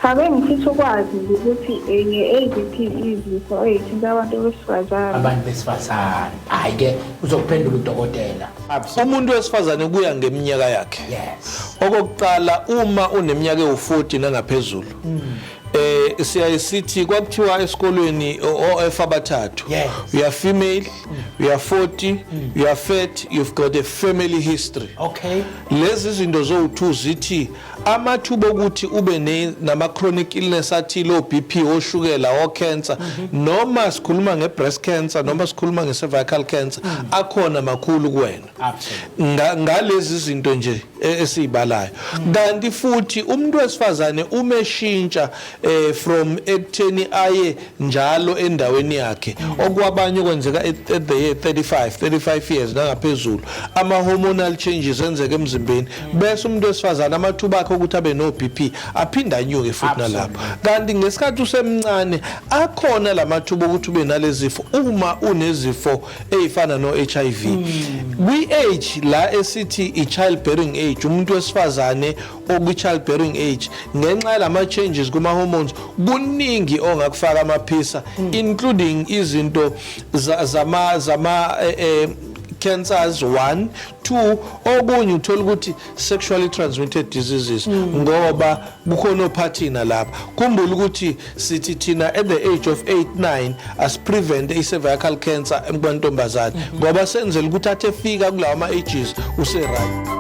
Khabe ngifisa ukwazi ukuthi nge-eziphi izifo ezithinta abantu besifazane. Hayi ke uzokuphendula udokotela. Umuntu wesifazane kuya ngeminyaka yakhe. Yes. Okokuqala uma uneminyaka ewu40 nangaphezulu. Siyayisithi kwakuthiwa esikolweni oF abathathu. You are female, you are 40, you are fat, you've got a family history. Okay. Lezi zinto zo2 zithi amathuba ukuthi ube nama chronic illness athile oBP oshukela ocancer noma sikhuluma ngebreast cancer noma sikhuluma ngecervical cancer akhona makhulu kuwena. Absolutely. Ngalezi zinto nje esizibalayo. Kanti futhi umuntu wesifazane umeshintsha from ekutheni aye njalo endaweni yakhe okwabanye kwenzeka at the year 35 years nangaphezulu ama hormonal changes enzeka emzimbeni bese umuntu wesifazane amathuba akhe ukuthi abe no BP aphinda anyuke futhi nalapho. Kanti ngesikhathi usemncane akhona lamathuba ukuthi ube nalezifo uma unezifo ezifana no HIV. We age la esithi I childbearing age umuntu wesifazane okwi childbearing age ngenxa lama changes kuma hormones kuningi ongakufaka amaphisa including izinto zama cancers 1 2 okunye uthola ukuthi sexually transmitted diseases ngoba bukhona ophathina lapha. Khumbula ukuthi sithi thina at the age of 8-9 as prevent a cervical cancer emkwantombazane ngoba senzela ukuthi athefika kulawa ama ages use right.